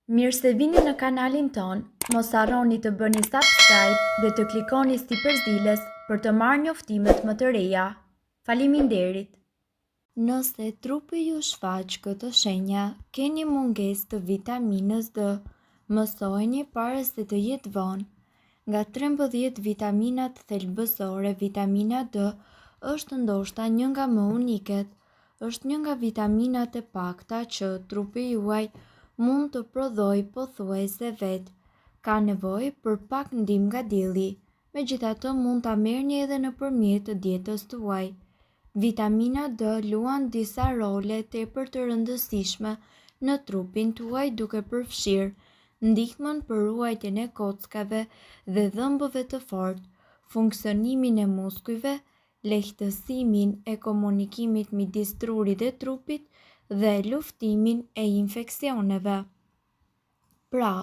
Mirë se vini në kanalin ton, mos harroni të bëni subscribe dhe të klikoni si përziles për të marrë njoftimet më të reja. Faleminderit! Nëse trupi ju shfaq këtë shenja, keni mungesë të vitaminës D. Mësojeni para se të jetë vonë. Nga 13 vitaminat thelbësore, vitamina D është ndoshta një nga më uniket. Është një nga vitaminat e pakta që trupi juaj mund të prodhoj pothuajse vetë. Ka nevojë për pak ndihmë nga dielli. Megjithatë mund ta merrni edhe nëpërmjet dietës tuaj. Vitamina D luan disa role tepër të rëndësishme në trupin tuaj, duke përfshirë ndihmën për ruajtjen e kockave dhe dhëmbëve të fortë, funksionimin e muskujve, lehtësimin e komunikimit midis trurit dhe trupit dhe luftimin e infeksioneve. Pra,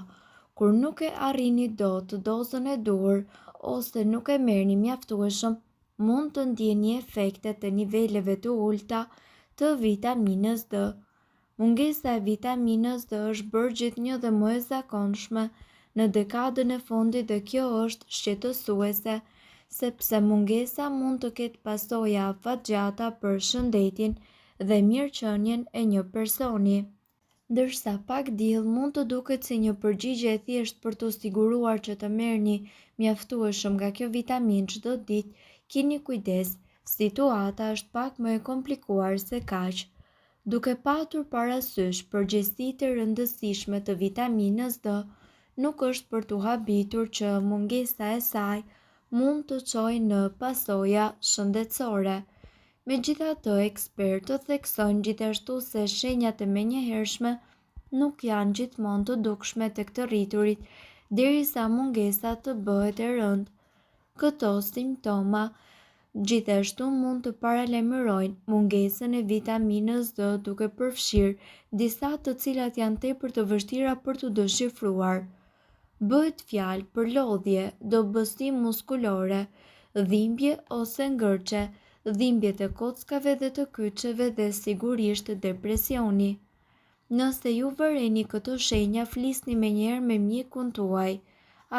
kur nuk e arrini dot dozën e duhur ose nuk e merrni mjaftueshëm, mund të ndjeni efektet e niveleve të ulta të vitaminës D. Mungesa e vitaminës D është bërë gjithnjë dhe më e zakonshme në dekadën e fundit dhe kjo është shqetësuese, sepse mungesa mund të ketë pasoja afatgjata për shëndetin dhe mirëqenien e një personi. Ndërsa pak diell mund të duket si një përgjigje e thjeshtë për të siguruar që të merrni mjaftueshëm nga kjo vitaminë çdo ditë, keni kujdes, situata është pak më e komplikuar se kaq. Duke patur parasysh përgjegjësitë e rëndësishme të vitaminës D, nuk është për t'u habitur që mungesa e saj mund të çojë në pasoja shëndetësore. Megjithatë, ekspertët theksojnë gjithashtu se shenjat e menjëhershme nuk janë gjithmonë të dukshme tek të rriturit, derisa mungesa të bëhet e rëndë. Këto simptoma gjithashtu mund të paralajmërojnë mungesën e vitaminës D, duke përfshirë disa të cilat janë tepër të vështira për t'u deshifruar. Bëhet fjalë për lodhje, dobësi muskulore, dhimbje ose ngërçe, dhimbjet e kockave dhe të kyçeve dhe sigurisht depresioni. Nëse ju vëreni këto shenja, flisni menjëherë me mjekun tuaj.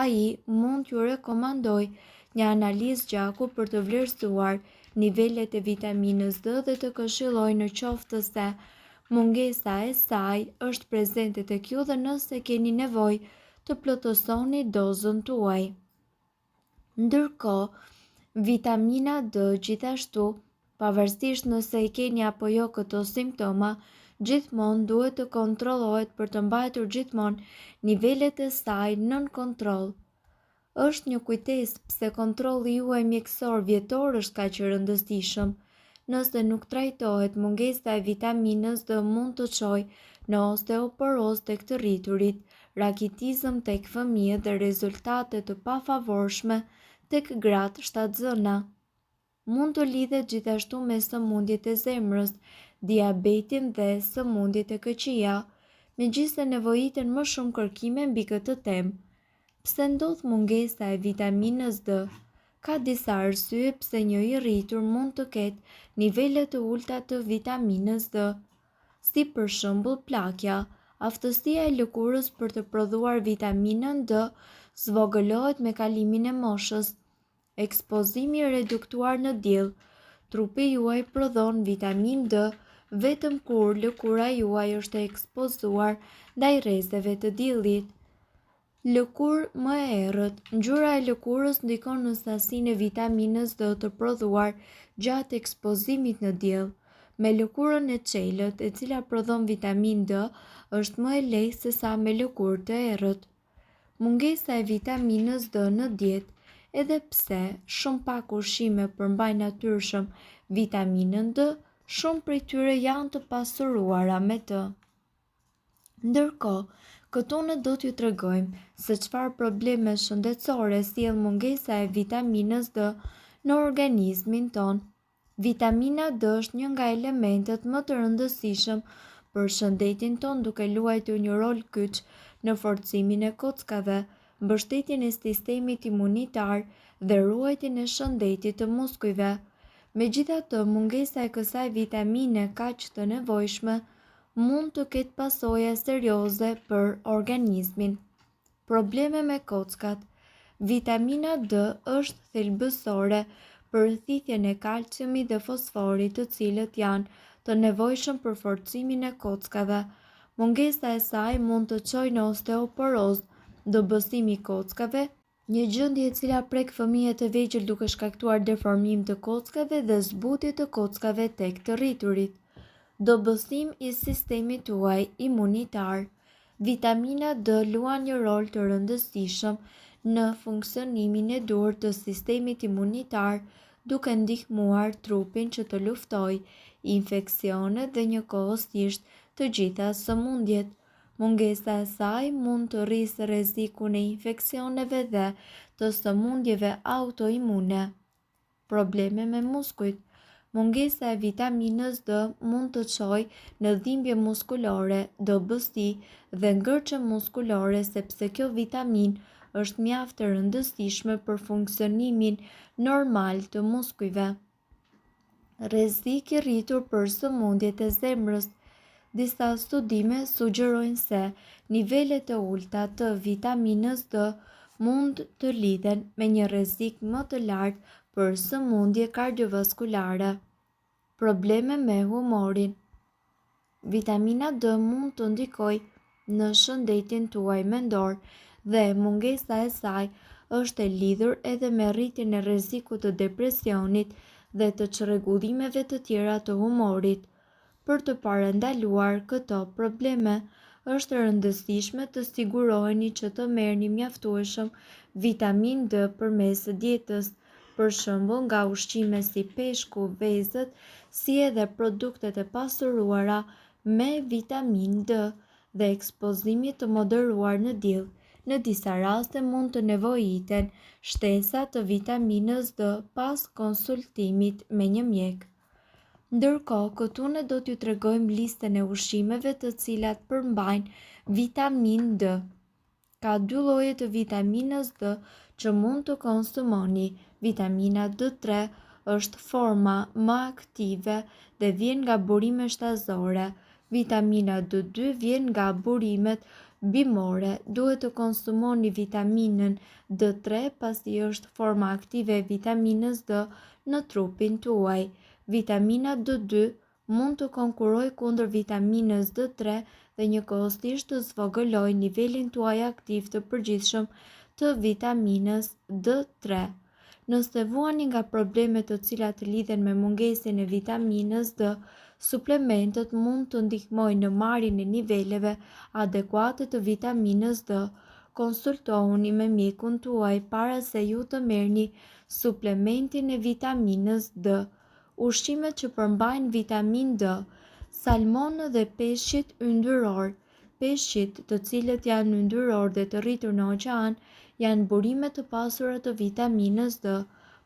Ai mund t'ju rekomandoj një analizë gjaku për të vlerësuar nivelet e vitaminës D dhe të këshilloj në qoftë se mungesa e saj është prezente tek ju dhe nëse keni nevojë të plotësoni dozën tuaj. Ndërkohë, vitamina D gjithashtu, pavarësisht nëse i keni apo jo këto simptoma, gjithmonë duhet të kontrollohet për të mbajtur gjithmonë nivelet e saj nën kontroll. Është një kujtesë pse kontrolli juaj mjekësor vjetor është kaq i rëndësishëm. Nëse nuk trajtohet, mungesa e vitaminës D mund të çojë në osteoporozë tek të rriturit, rakitizëm tek fëmijët dhe rezultate të pafavorshme tek gratë shtatzëna. Mund të lidhet gjithashtu me sëmundjet e zemrës, diabetin dhe sëmundjet e këqija, megjithëse nevojiten më shumë kërkime mbi këtë temë. Pse ndodh mungesa e vitaminës D? Ka disa arsye pse një i rritur mund të ketë nivele të ulta të vitaminës D, si për shembull plakja. Aftësia e lëkurës për të prodhuar vitaminën D zvogëlohet me kalimin e moshës. Ekspozimi i reduktuar në diell. Trupi juaj prodhon vitaminë D vetëm kur lëkura juaj është e ekspozuar ndaj rrezeve të diellit. Lëkurë më e errët. Ngjyra e lëkurës ndikon në sasinë e vitaminës D të prodhuar gjatë ekspozimit në diell. Me lëkurën e çelët, e cila prodhon vitaminë D, është më e lehtë sesa me lëkurë të errët. Mungesa e vitaminës D në dietë. Edhe pse shumë pak ushqime përmbajnë natyrshëm vitaminën D, shumë prej tyre janë të pasuruara me të. Ndërkohë, këtu ne do t'ju tregojmë se çfarë probleme shëndetësore sjell mungesa e vitaminës D në organizmin ton. Vitamina D është një nga elementet më të rëndësishëm për shëndetin ton, duke luajtur një rol kyç në forcimin e kockave, mbështetjen e sistemit imunitar dhe ruajtjen e shëndetit të muskujve. Megjithatë, mungesa e kësaj vitamine kaq të nevojshme mund të ketë pasoja serioze për organizmin. Probleme me kockat. Vitamina D është thelbësore për thithjen e kalciumit dhe fosforit, të cilët janë të nevojshëm për forcimin e kockave. Mungesa e saj mund të çojë në osteoporozë, dobësim i kockave, një gjendje e cila prek fëmijët e vegjël duke shkaktuar deformim të kockave dhe zbutje të kockave tek të rriturit. Dobësim i sistemit tuaj imunitar. Vitamina D luan një rol të rëndësishëm në funksionimin e duhur të sistemit imunitar, duke ndihmuar trupin që të luftojë infeksionet dhe njëkohësisht të gjitha sëmundjet. Mungesa e saj mund të rrisë rrezikun e infeksioneve dhe të sëmundjeve autoimune. Probleme me muskujt. Mungesa e vitaminës D mund të çojë në dhimbje muskulore, dobësi dhe ngërçe muskulore, sepse kjo vitaminë është mjaft e rëndësishme për funksionimin normal të muskujve. Rrezik i rritur për sëmundjet e zemrës. Disa studime sugjerojnë se nivelet e ulta të vitaminës D mund të lidhen me një rrezik më të lartë për sëmundje kardiovaskulare. Probleme me humorin. Vitamina D mund të ndikojë në shëndetin tuaj mendor dhe mungesa e saj është e lidhur edhe me rritjen e rrezikut të depresionit dhe të çrregullimeve të tjera të humorit. Për të parandaluar këto probleme, është e rëndësishme të siguroheni që të merrni mjaftueshëm vitaminë D përmes dietës, për shembull nga ushqime si peshku, vezët, si edhe produktet e pasuruara me vitaminë D dhe ekspozimit të moderuar në diell. Në disa raste mund të nevojiten shtesa të vitaminës D pas konsultimit me një mjek. Ndërkohë, këtu ne do t'ju tregojmë listën e ushqimeve të cilat përmbajnë vitaminë D. Ka 2 lloje të vitaminës D që mund të konsumoni. Vitamina D3 është forma më aktive dhe vjen nga burime shtazore. Vitamina D2 vjen nga burimet bimore. Duhet të konsumoni vitaminën D3 pasi është forma aktive e vitaminës D në trupin tuaj. Vitamina D2 mund të konkurojë kundër vitaminës D3 dhe njëkohësisht të zvogëlojë nivelin tuaj aktiv të përgjithshëm të vitaminës D3. Nëse vuani nga probleme të cilat lidhen me mungesën e vitaminës D, suplementët mund të ndihmojnë në marrjen e niveleve adekuate të vitaminës D. Konsultohuni me mjekun tuaj para se ju të merrni suplementin e vitaminës D. Ushqimet që përmbajnë vitaminë D. Salmoni dhe peshqit yndyror. Peshqit, të cilët janë yndyror dhe të rritur në oqean, janë burime të pasura të vitaminës D,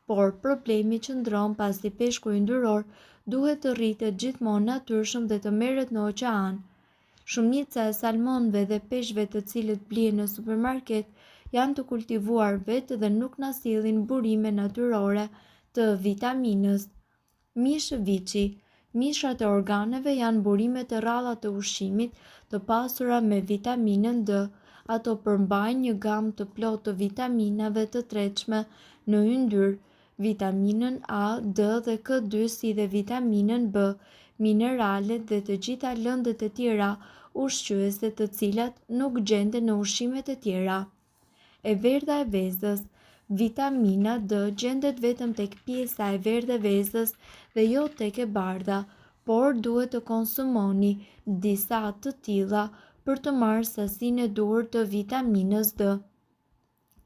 por problemi qëndron pasi peshku yndyror duhet të rritet gjithmonë natyrshëm dhe të merret në oqean. Shumica e salmonëve dhe peshqve të cilët blihen në supermarket janë të kultivuar vetë dhe nuk na sillin burime natyrore të vitaminës. Mish viçi. Mishrat e organeve janë burime të rralla të ushqimit të pasura me vitaminën D. Ato përmbajnë një gamë të plotë të vitaminave të tretshme në yndyrë, vitaminën A, D dhe K2 si dhe vitaminën B, mineralet dhe të gjitha lëndët e tjera ushqyese të cilat nuk gjenden në ushqimet e tjera. E verdha e vezës. Vitamina D gjendet vetëm tek pjesa e verdhë e vezës dhe jo tek e bardha, por duhet të konsumoni disa të tilla për të marrë sasinë e duhur të vitaminës D.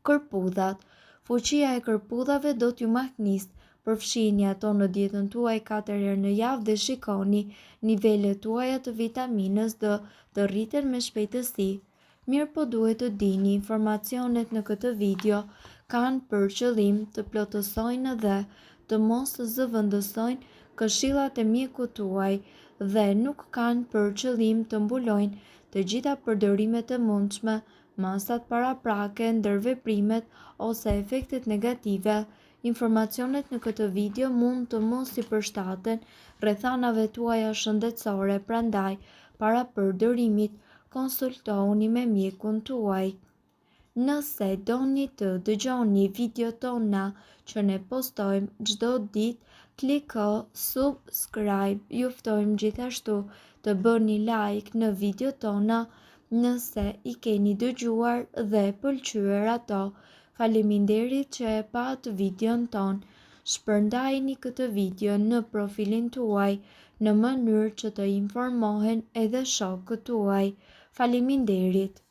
Kërpudhat. Fuqia e kërpudhave do t'ju mahnisë. Përfshini ato në dietën tuaj 4 herë në javë dhe shikoni nivelet tuaja të vitaminës D të rriten me shpejtësi. Mirë po duhet të dini, informacionet në këtë video kanë për qëllim të plotësojnë dhe të mos zëvendësojnë këshillat e mjekut tuaj dhe nuk kanë për qëllim të mbulojnë të gjitha përdorimet e mundshme, masat paraprake, ndërveprimet ose efektet negative. Informacionet në këtë video mund të mos i përshtaten rrethanave tuaja shëndetësore, prandaj para përdorimit, konsultoni me mjekun tuaj. Nëse doni të dëgjoni video tona që ne postojmë çdo ditë, kliko subscribe. Ju ftojmë gjithashtu të bëni like në video tona nëse i keni dëgjuar dhe pëlqyer ato. Faleminderit që e pat videon ton. Shpërndajni këtë video në profilin tuaj në mënyrë që të informohen edhe shokët tuaj. Faleminderit.